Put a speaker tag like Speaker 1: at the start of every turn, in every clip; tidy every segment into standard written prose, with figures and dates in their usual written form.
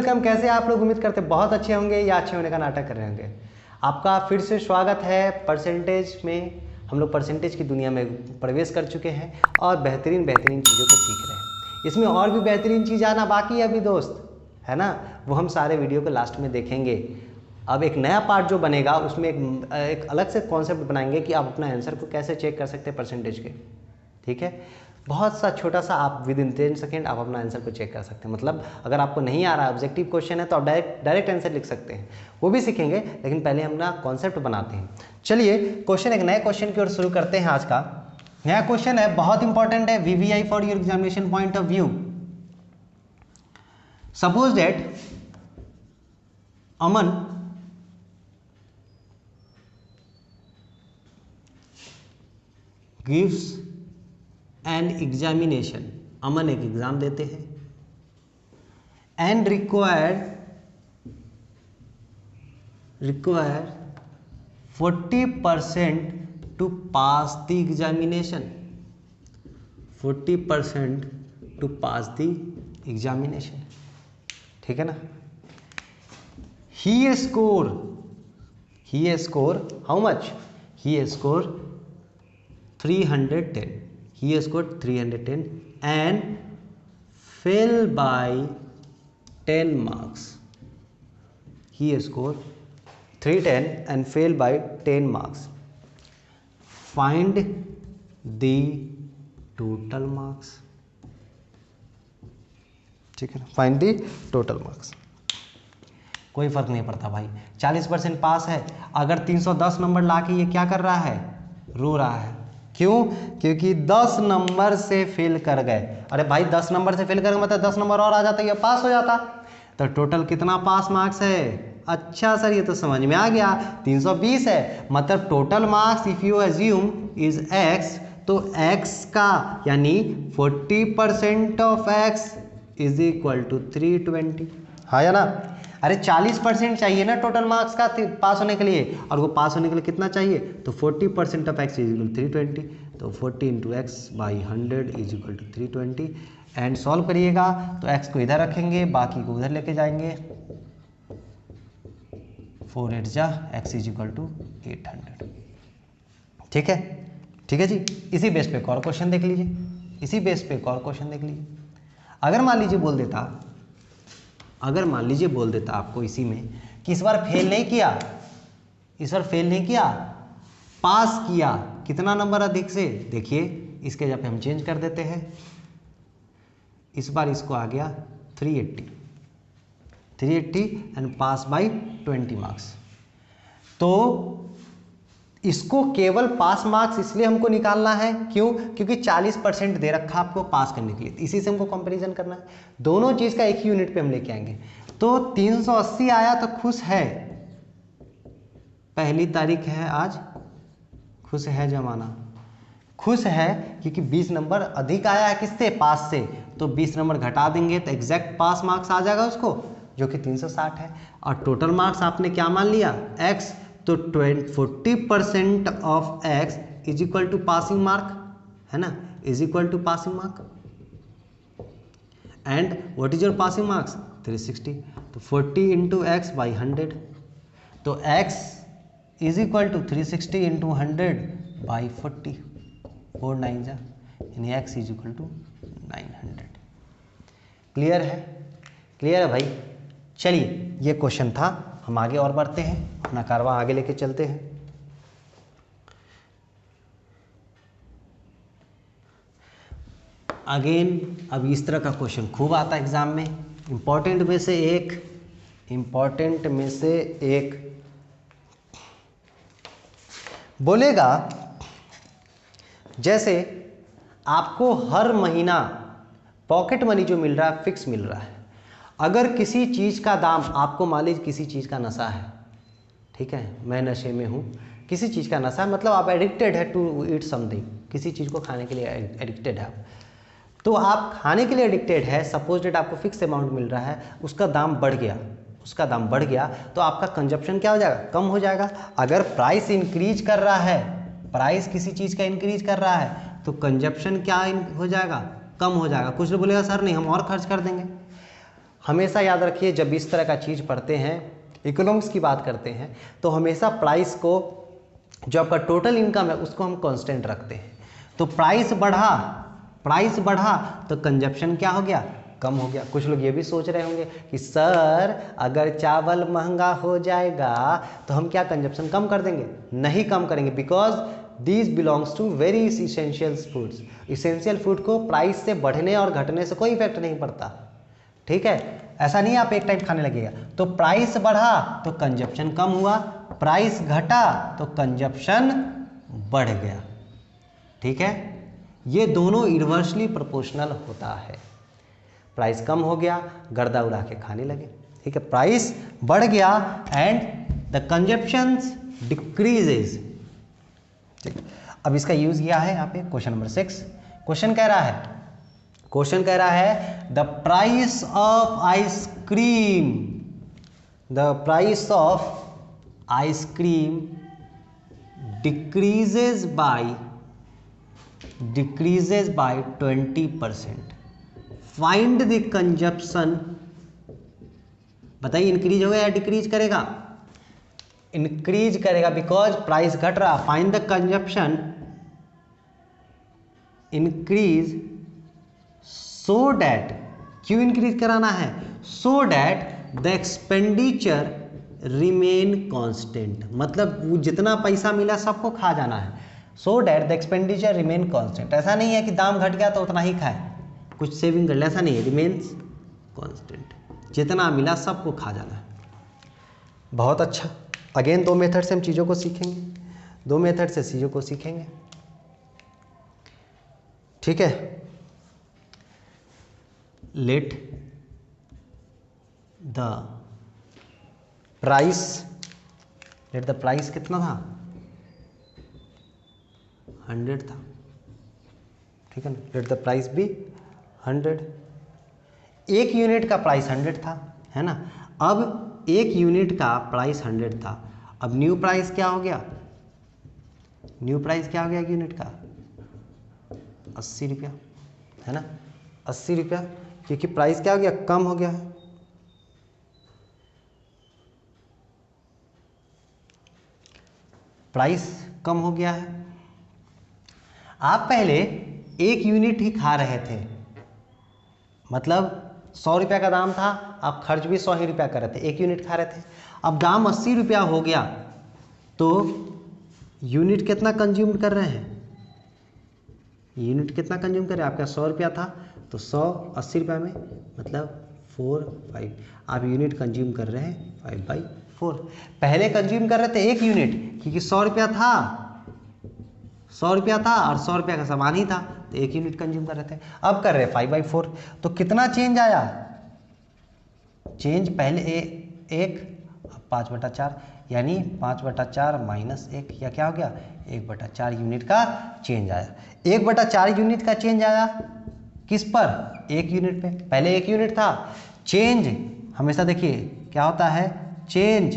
Speaker 1: Welcome. कैसे आप लोग? उम्मीद करते बहुत अच्छे होंगे या अच्छे होने का नाटक कर रहे होंगे। आपका फिर से स्वागत है परसेंटेज में। हम लोग परसेंटेज की दुनिया में प्रवेश कर चुके हैं और बेहतरीन चीज़ों को सीख रहे हैं। इसमें और भी बेहतरीन चीज़ आना बाकी है अभी दोस्त, है ना। वो हम सारे वीडियो को लास्ट में देखेंगे। अब एक नया पार्ट जो बनेगा उसमें एक अलग से कॉन्सेप्ट बनाएंगे कि आप अपना आंसर को कैसे चेक कर सकते हैं परसेंटेज के। ठीक है, बहुत सा छोटा सा आप विद इन 10 सेकेंड आप अपना आंसर को चेक कर सकते हैं। मतलब अगर आपको नहीं आ रहा है, ऑब्जेक्टिव क्वेश्चन है, तो आप डायरेक्ट आंसर लिख सकते हैं। वो भी सीखेंगे, लेकिन पहले हम ना कॉन्सेप्ट बनाते हैं। चलिए क्वेश्चन, एक नए क्वेश्चन की ओर शुरू करते हैं। आज का नया क्वेश्चन है, बहुत इंपॉर्टेंट है, VVI for your examination point of view. Suppose that Aman gives an examination, Aman एक एग्जाम देते हैं, and require 40% to pass the examination, 40% to pass the examination. ठीक है ना। He score how much? He score 310. He scored 310 and fail by 10 marks. He scored 310 and fail by 10 marks. Find the total marks. ठीक है ना, find the total marks. कोई फर्क नहीं पड़ता भाई, 40% पास है। अगर 310 नंबर ला के ये क्या कर रहा है? रो रहा है। क्यों? क्योंकि 10 नंबर से फेल कर गए। अरे भाई 10 नंबर से फेल कर गए मतलब 10 नंबर और आ जाता, ये पास हो जाता। तो टोटल कितना पास मार्क्स है? अच्छा सर, ये तो समझ में आ गया, 320 है। मतलब total marks if you assume is x, तो x का यानी 40% of x is equal to 320। हाँ या ना। अरे 40% चाहिए ना टोटल मार्क्स का पास होने के लिए, और वो पास होने के लिए कितना चाहिए? तो 40% of x is equal to 320। तो 40 into x by 100 is equal to 320। And solve करिएगा तो x को इधर रखेंगे, बाकी को उधर लेके जाएंगे। 4 8 जा, x इज इक्वल टू 800। ठीक है, ठीक है जी। इसी बेस पे एक और क्वेश्चन देख लीजिए, इसी बेस पे एक और क्वेश्चन देख लीजिए। अगर मान लीजिए बोल देता आपको इसी में कि इस बार फेल नहीं किया, पास किया, कितना नंबर अधिक से? देखिए इसके जगह पे हम चेंज कर देते हैं। इस बार इसको आ गया 380 एंड पास बाय 20 मार्क्स। तो इसको केवल पास मार्क्स इसलिए हमको निकालना है, क्यों? क्योंकि 40% दे रखा आपको पास करने के लिए, इसी से हमको कंपैरिजन करना है। दोनों चीज का एक ही यूनिट पे हम लेके आएंगे। तो 380 आया तो खुश है, पहली तारीख है आज, खुश है जमाना, खुश है क्योंकि 20 नंबर अधिक आया है किससे? पास से। तो 20 नंबर घटा देंगे तो एग्जैक्ट पास मार्क्स आ जाएगा उसको, जो कि 360 है। और टोटल मार्क्स आपने क्या मान लिया? x। तो 40% of x is equal to passing mark, है ना, is equal to passing mark. And what is your passing marks? 360। तो 40 इंटू एक्स बाई 100। तो x is equal to 360 into 100 by 40, 4 9 जा, यानी x is equal to 900। Clear है? Clear है भाई। चलिए ये क्वेश्चन था, हम आगे और बढ़ते हैं, अपना कारवां आगे लेके चलते हैं। अगेन अब इस तरह का क्वेश्चन खूब आता है एग्जाम में। इंपॉर्टेंट में से एक बोलेगा, जैसे आपको हर महीना पॉकेट मनी जो मिल रहा है फिक्स मिल रहा है। अगर किसी चीज़ का दाम, आपको मान लीजिए किसी चीज़ का नशा है, ठीक है, मैं नशे में हूँ, किसी चीज़ का नशा मतलब आप एडिक्टेड है टू ईट समथिंग, किसी चीज़ को खाने के लिए एडिक्टेड है आप। तो आप खाने के लिए एडिक्टेड है, सपोज डेट आपको फिक्स अमाउंट मिल रहा है, उसका दाम बढ़ गया, तो आपका कंजप्शन क्या हो जाएगा? कम हो जाएगा। अगर प्राइस इंक्रीज कर रहा है, प्राइस किसी चीज़ का इंक्रीज कर रहा है, तो कंजप्शन क्या हो जाएगा? कम हो जाएगा। कुछ लोग बोलेगा सर नहीं, हम और खर्च कर देंगे। हमेशा याद रखिए जब इस तरह का चीज़ पढ़ते हैं, इकोनॉमिक्स की बात करते हैं, तो हमेशा प्राइस को, जो आपका टोटल इनकम है उसको हम कांस्टेंट रखते हैं। तो प्राइस बढ़ा तो कंजप्शन क्या हो गया, कम हो गया। कुछ लोग ये भी सोच रहे होंगे कि सर अगर चावल महंगा हो जाएगा तो हम क्या कंजप्शन कम कर देंगे? नहीं कम करेंगे, because these belongs to very essential foods. Essential food को प्राइस से बढ़ने और घटने से कोई इफेक्ट नहीं पड़ता, ठीक है। ऐसा नहीं आप एक टाइम खाने लगेगा। तो प्राइस बढ़ा तो कंजप्शन कम हुआ, प्राइस घटा तो कंजप्शन बढ़ गया, ठीक है। ये दोनों इन्वर्सली प्रोपोर्शनल होता है। प्राइस कम हो गया, गर्दा उड़ा के खाने लगे, ठीक है। प्राइस बढ़ गया एंड द कंजप्शंस डिक्रीजेज, ठीक। अब इसका यूज किया है यहाँ पे क्वेश्चन नंबर 6। क्वेश्चन कह रहा है the price of ice cream decreases by 20%. Find the consumption. बताइए इंक्रीज होगा या डिक्रीज करेगा? इंक्रीज करेगा, बिकॉज प्राइस घट रहा। Find the consumption, increase so that, क्यों इंक्रीज कराना है? So that the expenditure remain constant, मतलब वो जितना पैसा मिला सबको खा जाना है। So that the expenditure remain constant, ऐसा नहीं है कि दाम घट गया तो उतना ही खाए, कुछ सेविंग कर ले, ऐसा नहीं है। रिमेन्स कांस्टेंट, जितना मिला सबको खा जाना है। बहुत अच्छा। अगेन 2 मेथड से हम चीज़ों को सीखेंगे, ठीक है। लेट द प्राइस कितना था? 100 था, ठीक है ना। लेट द प्राइस भी 100, एक यूनिट का प्राइस 100 था, है ना। अब एक यूनिट का प्राइस 100 था, अब न्यू प्राइस क्या हो गया? एक यूनिट का 80 रुपया, है ना। 80 रुपया, क्योंकि प्राइस क्या हो गया? कम हो गया है। प्राइस कम हो गया है। आप पहले एक यूनिट ही खा रहे थे, मतलब 100 रुपया का दाम था, आप खर्च भी 100 ही रुपया कर रहे थे, एक यूनिट खा रहे थे। अब दाम 80 रुपया हो गया तो यूनिट कितना कंज्यूम कर रहे हैं? आपका 100 रुपया था तो 100 80 रुपया में मतलब 4/5, आप यूनिट कंज्यूम कर रहे हैं 5/4। पहले कंज्यूम कर रहे थे एक यूनिट, क्योंकि 100 रुपया था और 100 रुपया का सामान ही था, तो एक यूनिट कंज्यूम कर रहे थे। अब कर रहे हैं 5/4, तो कितना चेंज आया? चेंज पहले एक, 5/4, यानी 5/4 -1, या क्या हो गया? 1/4 यूनिट का चेंज आया। 1/4 यूनिट का चेंज आया किस पर? एक यूनिट पे। पहले एक यूनिट था। चेंज हमेशा देखिए क्या होता है? चेंज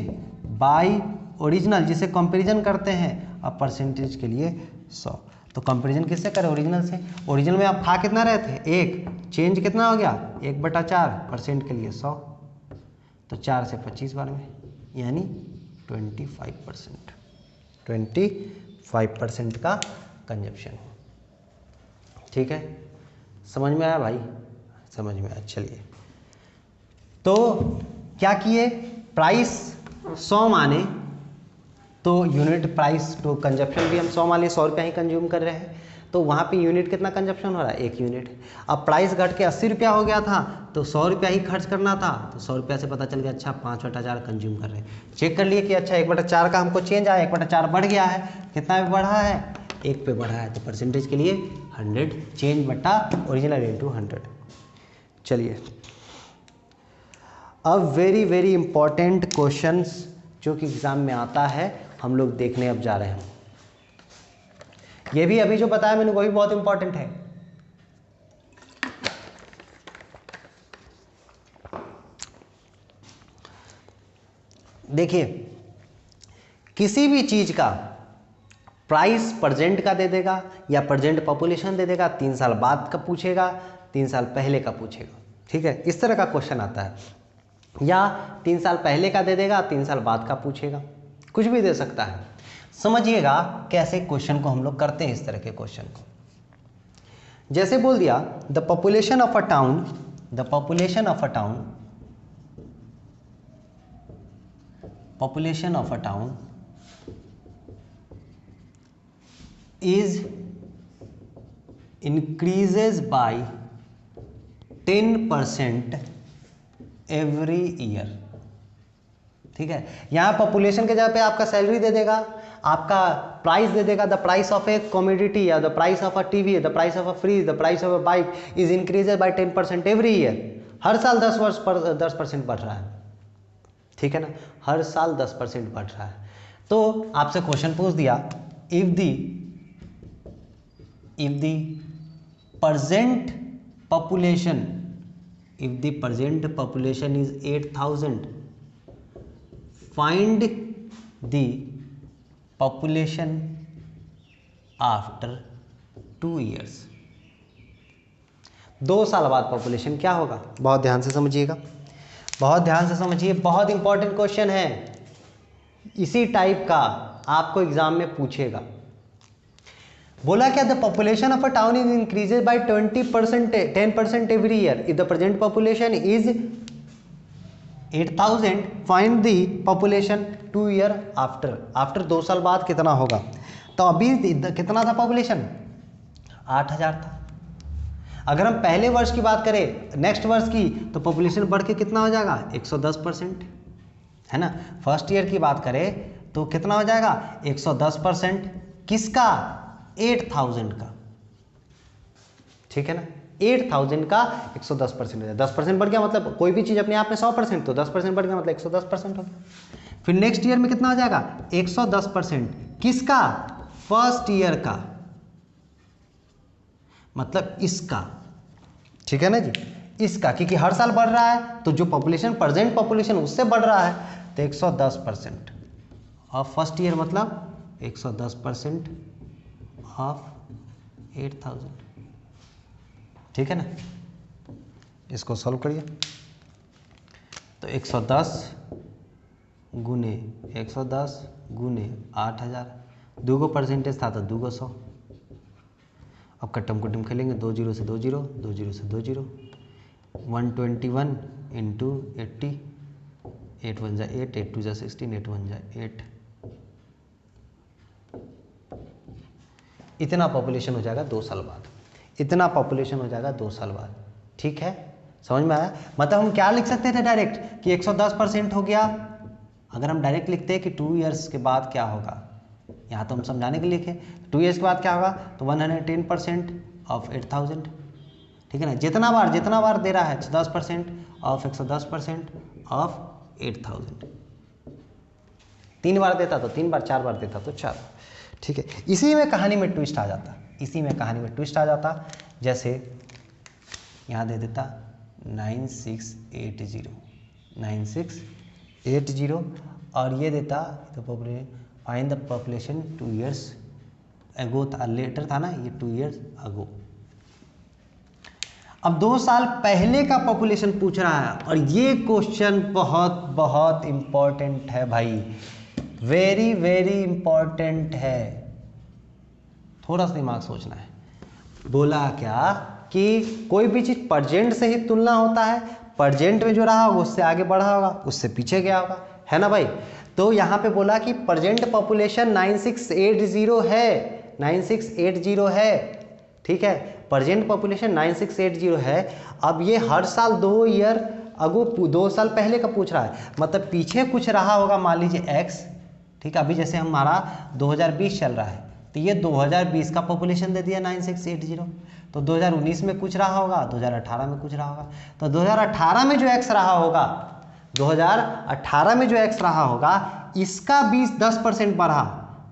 Speaker 1: बाय ओरिजिनल, जिसे कंपैरिजन करते हैं। अब परसेंटेज के लिए 100, तो कंपैरिजन किससे करें? ओरिजिनल से। ओरिजिनल में आप खा कितना रहे थे? 1, चेंज कितना हो गया? 1/4, परसेंट के लिए 100, तो 4 से 25 बार में, यानी 25%। 25% का कंजप्शन, ठीक है। समझ में आया भाई? समझ में आया। चलिए, तो क्या किए? प्राइस 100 माने तो यूनिट प्राइस तो कंजप्शन भी हम 100 मान लिए, 100 रुपया ही कंज्यूम कर रहे हैं, तो वहाँ पे यूनिट कितना कंजप्शन हो रहा है? एक यूनिट। अब प्राइस घट के 80 रुपया हो गया था तो 100 रुपया ही खर्च करना था, तो 100 रुपया से पता चल गया अच्छा 5/4 कंज्यूम कर रहे हैं। चेक कर लिए कि अच्छा 1/4 का हमको चेंज आया, 1/4 बढ़ गया है। कितना पे बढ़ा है? 1 पे बढ़ा है, तो परसेंटेज के लिए 100, चेंज बटा ओरिजिनल इंटू 100। चलिए, अब वेरी इंपॉर्टेंट क्वेश्चंस जो कि एग्जाम में आता है हम लोग देखने अब जा रहे हैं। ये भी अभी जो बताया मैंने वही बहुत इंपॉर्टेंट है। देखिए, किसी भी चीज का प्राइस प्रेजेंट का दे देगा या प्रेजेंट पॉपुलेशन दे देगा, 3 साल बाद का पूछेगा, 3 साल पहले का पूछेगा, ठीक है, इस तरह का क्वेश्चन आता है, या 3 साल पहले का दे देगा, 3 साल बाद का पूछेगा, कुछ भी दे सकता है। समझिएगा कैसे क्वेश्चन को हम लोग करते हैं, इस तरह के क्वेश्चन को। जैसे बोल दिया the population of a town, the population of a town, population of a town is increases by 10% every year। ठीक है, यहाँ पॉपुलेशन के जगह पे आपका सैलरी दे देगा, आपका प्राइस दे देगा, the price of a commodity या the price of a TV, the price of a fridge, the price of a bike is increased by 10% every year. हर साल 10% बढ़ रहा है, ठीक है ना, हर साल 10% बढ़ रहा है। तो आपसे क्वेश्चन पूछ दिया, if the present population is 8,000, find the population after 2 years। 2 साल बाद पॉपुलेशन क्या होगा? बहुत ध्यान से समझिएगा, बहुत ध्यान से समझिए, बहुत इंपॉर्टेंट क्वेश्चन है, इसी टाइप का आपको एग्जाम में पूछेगा। बोला क्या, the population of a town is increases by 10% every year, if the present population is 8,000, find the population 2 year after 2 साल बाद कितना होगा। तो अभी कितना था पॉपुलेशन? 8,000 था। अगर हम पहले वर्ष की बात करें, नेक्स्ट वर्ष की, तो पॉपुलेशन बढ़ के कितना हो जाएगा? 110%, है ना। फर्स्ट ईयर की बात करें तो कितना हो जाएगा? 110%। किसका? 8,000 का, ठीक है ना, 8,000 का 110% हो जाए, 10% बढ़ गया, मतलब कोई भी चीज़ अपने आप में 100%, तो 10% बढ़ गया मतलब 110% हो गया। फिर नेक्स्ट ईयर में कितना हो जाएगा? 110%। किसका? फर्स्ट ईयर का, मतलब इसका, ठीक है ना जी, इसका, क्योंकि हर साल बढ़ रहा है, तो जो पॉपुलेशन प्रेजेंट पॉपुलेशन उससे बढ़ रहा है, तो 110% ऑफ फर्स्ट ईयर मतलब 110% ऑफ 8,000, ठीक है ना। इसको सॉल्व करिए, तो 110 गुने 8,000, 2 परसेंटेज था तो 2 100। अब कट्टम कुट्टम खेलेंगे, 2 0 से 2 0, 2 0 से 2 0, 121 इंटू 80, 8 1 जा 8, 8 2 जा 16, 8 1 जा 8, इतना पॉपुलेशन हो जाएगा 2 साल बाद, इतना पॉपुलेशन हो जाएगा 2 साल बाद, ठीक है, समझ में आया। मतलब हम क्या लिख सकते थे डायरेक्ट कि 110% हो गया। अगर हम डायरेक्ट लिखते हैं कि 2 इयर्स के बाद क्या होगा, यहाँ तो हम समझाने के लिए लिखे, 2 इयर्स के बाद क्या होगा, तो 110% ऑफ 8,000, ठीक है ना। जितना बार दे रहा है 10% ऑफ 110% ऑफ 8,000, 3 बार देता तो 3 बार, 4 बार देता तो 4, ठीक है। इसी में कहानी में ट्विस्ट आ जाता, इसी में कहानी में ट्विस्ट आ जाता। जैसे यहाँ दे देता 9680 और ये देता तो find the population 2 years ago था, लेटर था ना ये, 2 इयर्स अगो। अब 2 साल पहले का पॉपुलेशन पूछ रहा है, और ये क्वेश्चन बहुत बहुत इंपॉर्टेंट है भाई, वेरी वेरी इंपॉर्टेंट है, थोड़ा सा दिमाग सोचना है। बोला क्या कि कोई भी चीज प्रेजेंट से ही तुलना होता है, प्रेजेंट में जो रहा होगा उससे आगे बढ़ा होगा, उससे पीछे गया होगा, है ना भाई। तो यहाँ पे बोला कि प्रेजेंट पॉपुलेशन 9680 है, 9680 है, ठीक है, प्रेजेंट पॉपुलेशन 9680 है। अब ये हर साल 2 ईयर अगो 2 साल पहले का पूछ रहा है, मतलब पीछे कुछ रहा होगा, मान लीजिए x, ठीक है। अभी जैसे हमारा 2020 चल रहा है, तो ये 2020 का पॉपुलेशन दे दिया 9680, तो 2019 में कुछ रहा होगा, 2018 में कुछ रहा होगा, तो 2018 में जो x रहा होगा, 2018 में जो x रहा होगा, इसका 10% बढ़ा,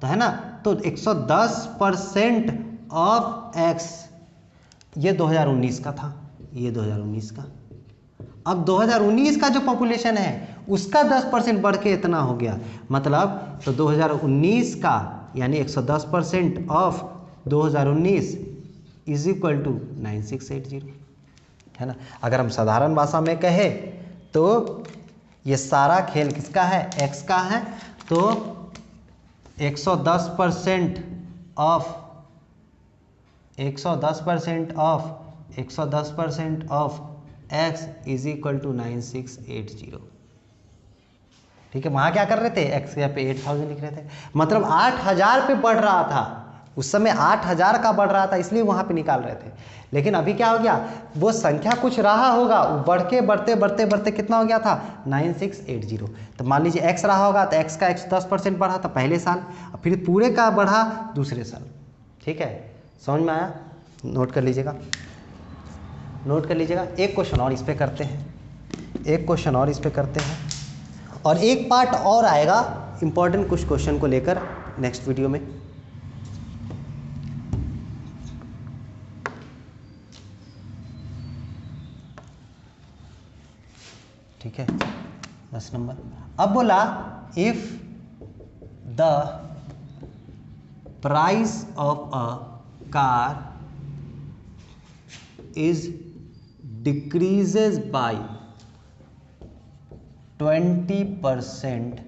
Speaker 1: तो है ना, तो 110% ऑफ x, ये 2019 का था, ये 2019 का। अब 2019 का जो पॉपुलेशन है उसका 10% बढ़ के इतना हो गया, मतलब तो 2019 का यानी 110% ऑफ 2019 इज इक्वल टू 9680, है ना। अगर हम साधारण भाषा में कहें तो ये सारा खेल किसका है, x का है। तो 110% of 110% of x is equal to 9680। ठीक है, वहाँ क्या कर रहे थे, x यहाँ पे 8000 लिख रहे थे, मतलब 8000 पे बढ़ रहा था उस समय, 8000 का बढ़ रहा था, इसलिए वहाँ पे निकाल रहे थे। लेकिन अभी क्या हो गया, वो संख्या कुछ रहा होगा, वो बढ़ के बढ़ते बढ़ते बढ़ते कितना हो गया था 9680। तो मान लीजिए x रहा होगा, तो x का 110% बढ़ा था पहले साल, फिर पूरे का बढ़ा दूसरे साल। ठीक है, समझ में आया, नोट कर लीजिएगा, नोट कर लीजिएगा। एक क्वेश्चन और इस पे करते हैं, एक क्वेश्चन और इस पे करते हैं, और एक पार्ट और आएगा इंपॉर्टेंट कुछ क्वेश्चन को लेकर नेक्स्ट वीडियो में। ठीक है, 10 नंबर। अब बोला if the price of a car is decreases bye 20%,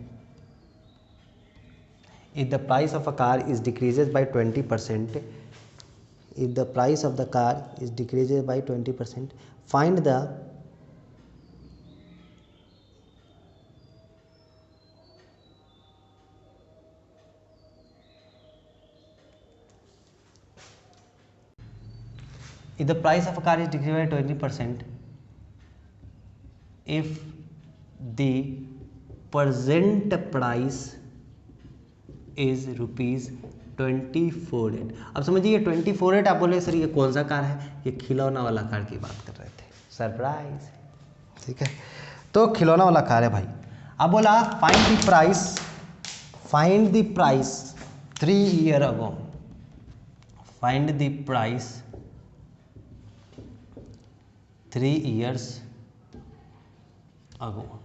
Speaker 1: if the price of a car is decreases by 20%, if the price of the car is decreases by 20%, find the if the price of a car is decreased by 20%, if the present price is ₹24,800। अब समझिए 24,800 आप बोले sir ये कौन सा car है, ये खिलौना वाला कार की बात कर रहे थे, सरप्राइज। ठीक है, तो खिलौना वाला कार है भाई। अब बोला find the price 3 year ago, find the price 3 years ago.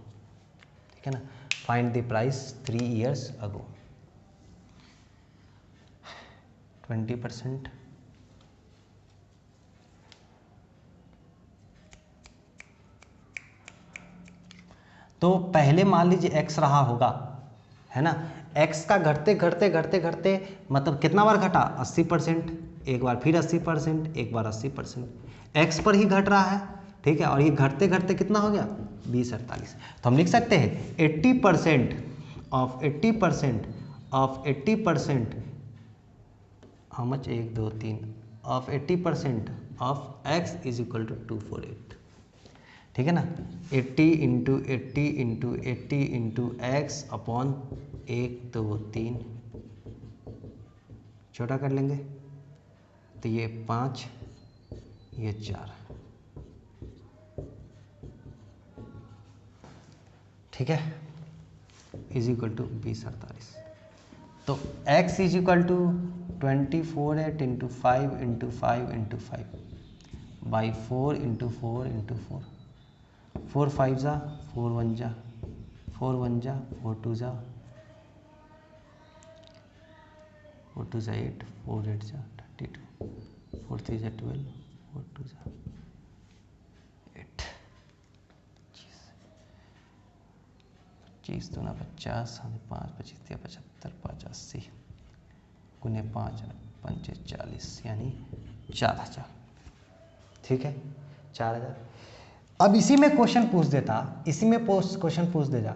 Speaker 1: ठीक है ना, find the price 3 years ago. 20%, तो पहले मान लीजिए x रहा होगा, है ना, x का घटते घटते घटते घटते मतलब कितना बार घटा 80%, एक बार फिर 80%, एक बार 80%, x पर ही घट रहा है। ठीक है, और ये घटते घटते कितना हो गया 2048। तो हम लिख सकते हैं 80% of 80% of 80% how much, 1 2 3 of 80% of x is equal to 248। ठीक है ना, 80 into 80 into 80 into x upon 1 2 3, छोटा कर लेंगे तो ये 5 ये 4। ठीक है, इज इक्वल टू 2048। तो x is equal to 24,800 into 5 into 5 into 5 by 4 into 4 into 4, 4 5 जा 4 1 जा 4 1 जा 4 2 जा 4 2 जा 8 4 8 जा 32 4 3 जा 12 4 2 जा 8 25 दूना 50 5 25 75 5 80 गुने 5 5 40 यानी 4000। ठीक है, 4000। अब इसी में क्वेश्चन पूछ देता, इसी में क्वेश्चन पूछ देता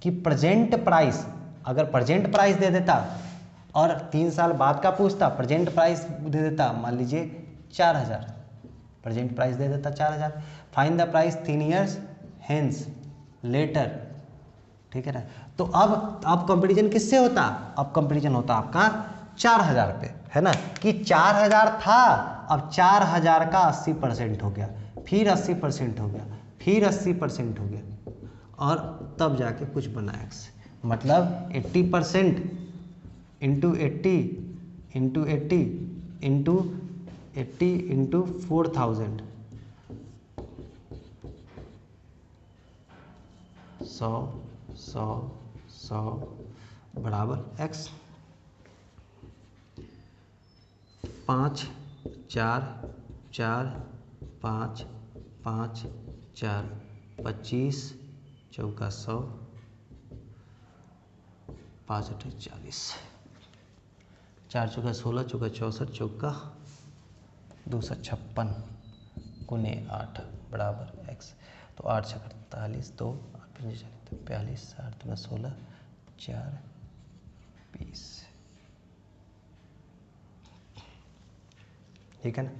Speaker 1: कि प्रेजेंट प्राइस, अगर प्रेजेंट प्राइस दे देता और 3 साल बाद का पूछता, प्रेजेंट प्राइस दे देता मान लीजिए 4000, प्रेजेंट प्राइस दे देता 4000, find the price 3 years hence later. ठीक है ना, तो अब कंपटीशन किससे होता, अब कंपटीशन होता आपका 4000 पे, है ना, कि 4000 था, अब 4000 का 80% हो गया, फिर 80% हो गया, फिर 80% हो गया, और तब जाके कुछ बना x, मतलब 80% इंटू 80 इंटू 80 इंटू 80 इंटू 4000, 100 बराबर x। 5 4 4 5 5 4 25 चौका 100 5 8 40 4 चौका 16 चौका 64 चौका 256 गुने 8 बराबर x। तो 8 छक 48 2 8 45 8 दूना 16 4 20 ठीक है ना।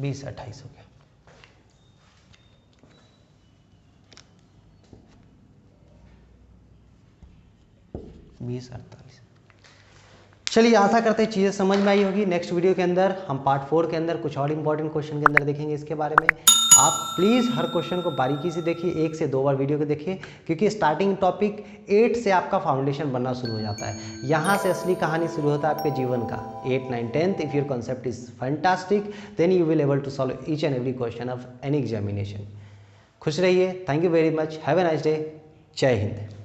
Speaker 1: 20 28 हो गया। बीस 48। चलिए आशा करते हैं चीज़ें समझ में आई होगी। नेक्स्ट वीडियो के अंदर हम पार्ट 4 के अंदर कुछ और इंपॉर्टेंट क्वेश्चन के अंदर देखेंगे इसके बारे में। आप प्लीज़ हर क्वेश्चन को बारीकी से देखिए, 1 से 2 बार वीडियो को देखिए, क्योंकि स्टार्टिंग टॉपिक 8 से आपका फाउंडेशन बनना शुरू हो जाता है। यहाँ से असली कहानी शुरू होता है आपके जीवन का। 8 9 10th if your concept is fantastic then you will able to solve each and every question of any examination. खुश रहिए। Thank you very much. Have a nice day. जय हिंद।